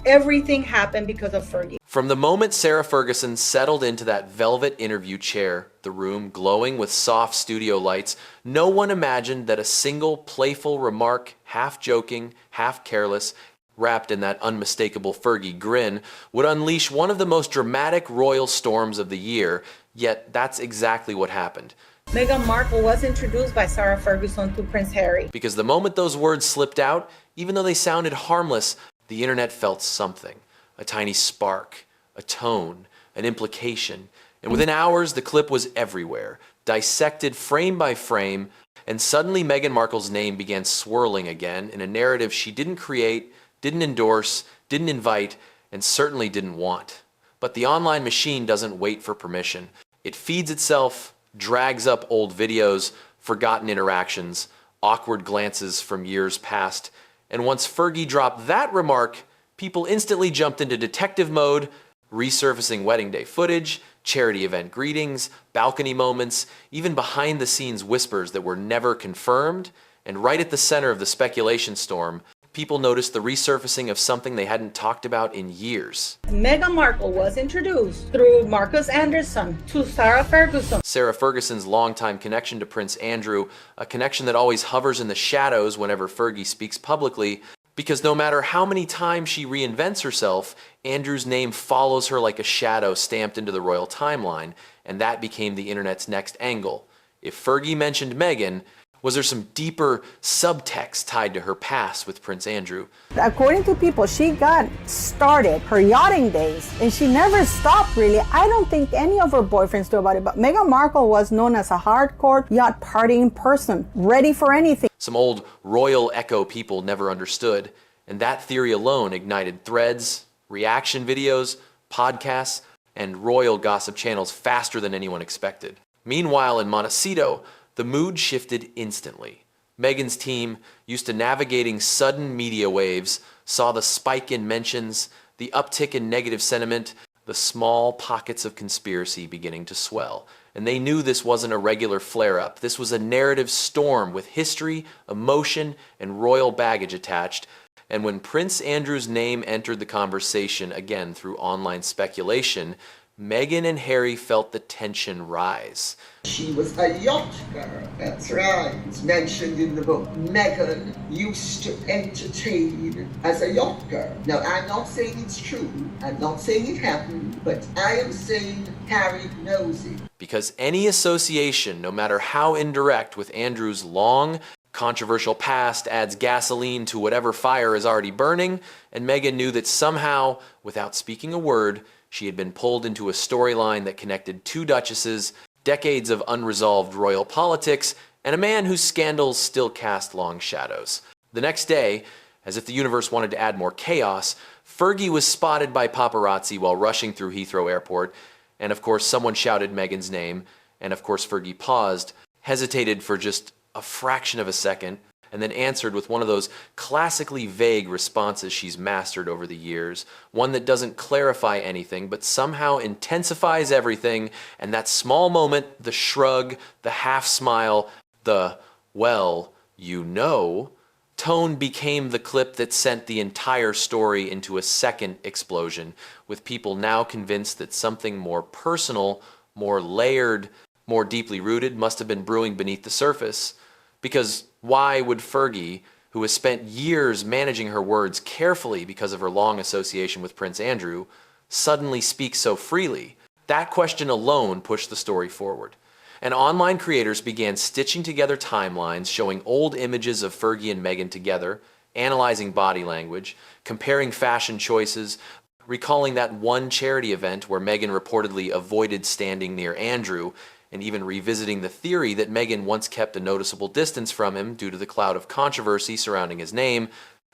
everything happened because of Fergie. From the moment Sarah Ferguson settled into that velvet interview chair, the room glowing with soft studio lights, no one imagined that a single playful remark, half joking, half careless, wrapped in that unmistakable Fergie grin, would unleash one of the most dramatic royal storms of the year, yet that's exactly what happened. Meghan Markle was introduced by Sarah Ferguson to Prince Harry. Because the moment those words slipped out, even though they sounded harmless, the internet felt something. A tiny spark, a tone, an implication. And within hours, the clip was everywhere, dissected frame by frame, and suddenly Meghan Markle's name began swirling again in a narrative she didn't create, didn't endorse, didn't invite, and certainly didn't want. But the online machine doesn't wait for permission. It feeds itself, drags up old videos, forgotten interactions, awkward glances from years past, and once Fergie dropped that remark, people instantly jumped into detective mode, resurfacing wedding day footage, charity event greetings, balcony moments, even behind-the-scenes whispers that were never confirmed, and right at the center of the speculation storm, people noticed the resurfacing of something they hadn't talked about in years. Meghan Markle was introduced through Marcus Anderson to Sarah Ferguson. Sarah Ferguson's longtime connection to Prince Andrew, a connection that always hovers in the shadows whenever Fergie speaks publicly, because no matter how many times she reinvents herself, Andrew's name follows her like a shadow stamped into the royal timeline, and that became the internet's next angle. If Fergie mentioned Meghan, was there some deeper subtext tied to her past with Prince Andrew? According to people, she got started her yachting days and she never stopped really. I don't think any of her boyfriends knew about it, but Meghan Markle was known as a hardcore yacht partying person, ready for anything. Some old royal echo people never understood, and that theory alone ignited threads, reaction videos, podcasts, and royal gossip channels faster than anyone expected. Meanwhile, in Montecito, the mood shifted instantly. Meghan's team, used to navigating sudden media waves, saw the spike in mentions, the uptick in negative sentiment, the small pockets of conspiracy beginning to swell. And they knew this wasn't a regular flare-up. This was a narrative storm with history, emotion, and royal baggage attached. And when Prince Andrew's name entered the conversation again through online speculation, Meghan and Harry felt the tension rise. She was a yacht girl, that's right. It's mentioned in the book. Meghan used to entertain as a yacht girl. Now, I'm not saying it's true, I'm not saying it happened, but I am saying Harry knows it. Because any association, no matter how indirect, with Andrew's long, controversial past adds gasoline to whatever fire is already burning, and Meghan knew that somehow, without speaking a word, she had been pulled into a storyline that connected two duchesses, decades of unresolved royal politics, and a man whose scandals still cast long shadows. The next day, as if the universe wanted to add more chaos, Fergie was spotted by paparazzi while rushing through Heathrow Airport, and of course someone shouted Meghan's name, and of course Fergie paused, hesitated for just a fraction of a second, and then answered with one of those classically vague responses she's mastered over the years, one that doesn't clarify anything but somehow intensifies everything, and that small moment, the shrug, the half smile, the, well, you know, tone became the clip that sent the entire story into a second explosion, with people now convinced that something more personal, more layered, more deeply rooted must have been brewing beneath the surface. Because why would Fergie, who has spent years managing her words carefully because of her long association with Prince Andrew, suddenly speak so freely? That question alone pushed the story forward. And online creators began stitching together timelines showing old images of Fergie and Meghan together, analyzing body language, comparing fashion choices, recalling that one charity event where Meghan reportedly avoided standing near Andrew, and even revisiting the theory that Meghan once kept a noticeable distance from him due to the cloud of controversy surrounding his name,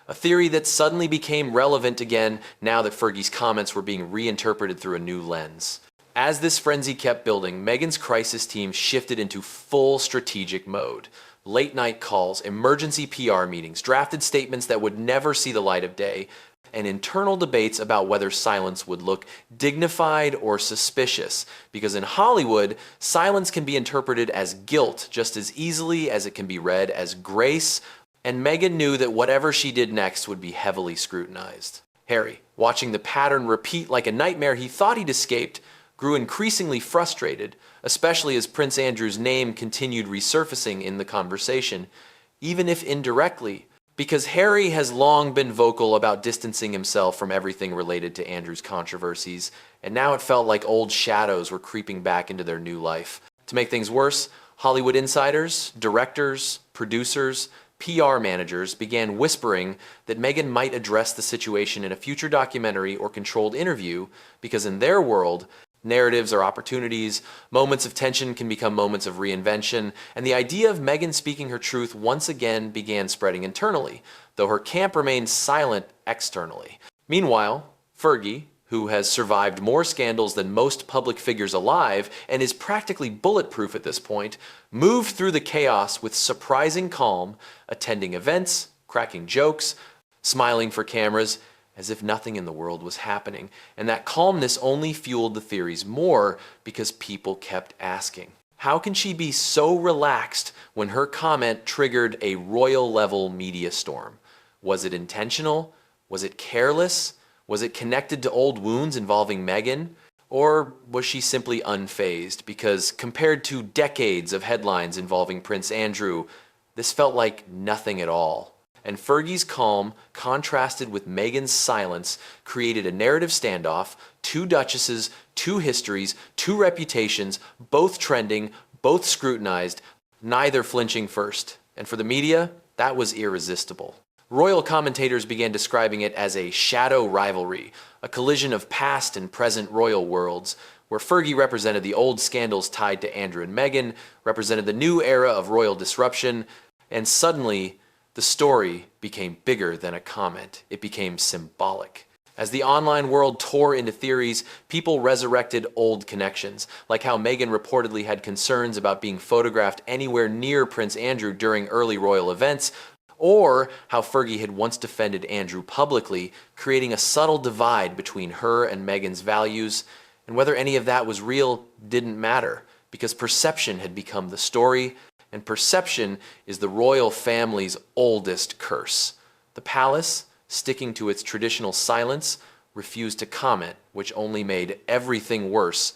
a theory that suddenly became relevant again now that Fergie's comments were being reinterpreted through a new lens. As this frenzy kept building, Meghan's crisis team shifted into full strategic mode. Late-night calls, emergency PR meetings, drafted statements that would never see the light of day, and internal debates about whether silence would look dignified or suspicious. Because in Hollywood, silence can be interpreted as guilt just as easily as it can be read as grace, and Meghan knew that whatever she did next would be heavily scrutinized. Harry, watching the pattern repeat like a nightmare he thought he'd escaped, grew increasingly frustrated, especially as Prince Andrew's name continued resurfacing in the conversation, even if indirectly, because Harry has long been vocal about distancing himself from everything related to Andrew's controversies, and now it felt like old shadows were creeping back into their new life. To make things worse, Hollywood insiders, directors, producers, PR managers began whispering that Meghan might address the situation in a future documentary or controlled interview because in their world, narratives are opportunities, moments of tension can become moments of reinvention, and the idea of Meghan speaking her truth once again began spreading internally, though her camp remained silent externally. Meanwhile, Fergie, who has survived more scandals than most public figures alive and is practically bulletproof at this point, moved through the chaos with surprising calm, attending events, cracking jokes, smiling for cameras, as if nothing in the world was happening. And that calmness only fueled the theories more because people kept asking. How can she be so relaxed when her comment triggered a royal-level media storm? Was it intentional? Was it careless? Was it connected to old wounds involving Meghan? Or was she simply unfazed? Because compared to decades of headlines involving Prince Andrew, this felt like nothing at all. And Fergie's calm, contrasted with Meghan's silence, created a narrative standoff, two duchesses, two histories, two reputations, both trending, both scrutinized, neither flinching first. And for the media, that was irresistible. Royal commentators began describing it as a shadow rivalry, a collision of past and present royal worlds, where Fergie represented the old scandals tied to Andrew and Meghan, represented the new era of royal disruption, and suddenly, the story became bigger than a comment. It became symbolic. As the online world tore into theories, people resurrected old connections, like how Meghan reportedly had concerns about being photographed anywhere near Prince Andrew during early royal events, or how Fergie had once defended Andrew publicly, creating a subtle divide between her and Meghan's values, and whether any of that was real didn't matter, because perception had become the story, and perception is the royal family's oldest curse. The palace, sticking to its traditional silence, refused to comment, which only made everything worse,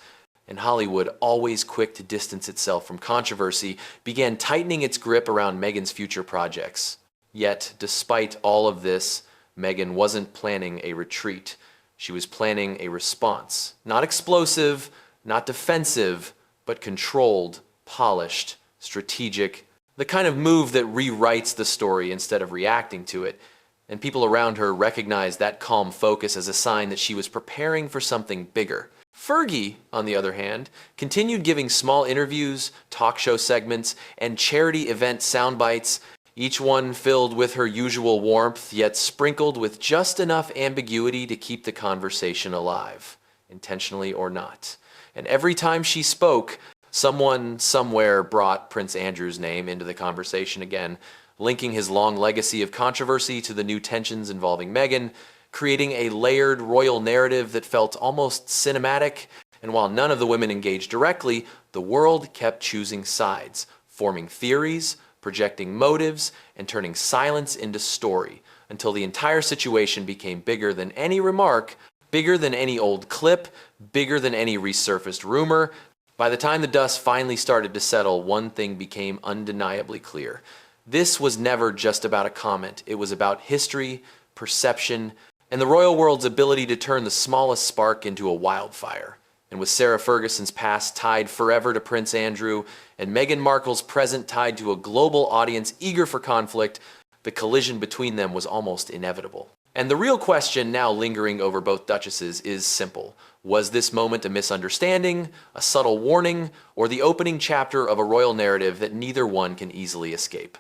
and Hollywood, always quick to distance itself from controversy, began tightening its grip around Meghan's future projects. Yet, despite all of this, Meghan wasn't planning a retreat. She was planning a response. Not explosive, not defensive, but controlled, polished, strategic. The kind of move that rewrites the story instead of reacting to it. And people around her recognized that calm focus as a sign that she was preparing for something bigger. Fergie, on the other hand, continued giving small interviews, talk show segments, and charity event sound bites, each one filled with her usual warmth, yet sprinkled with just enough ambiguity to keep the conversation alive, intentionally or not. And every time she spoke, someone somewhere brought Prince Andrew's name into the conversation again, linking his long legacy of controversy to the new tensions involving Meghan, creating a layered royal narrative that felt almost cinematic. And while none of the women engaged directly, the world kept choosing sides, forming theories, projecting motives, and turning silence into story, until the entire situation became bigger than any remark, bigger than any old clip, bigger than any resurfaced rumor. By the time the dust finally started to settle, one thing became undeniably clear. This was never just about a comment. It was about history, perception, and the royal world's ability to turn the smallest spark into a wildfire. And with Sarah Ferguson's past tied forever to Prince Andrew, and Meghan Markle's present tied to a global audience eager for conflict, the collision between them was almost inevitable. And the real question now lingering over both duchesses is simple. Was this moment a misunderstanding, a subtle warning, or the opening chapter of a royal narrative that neither one can easily escape?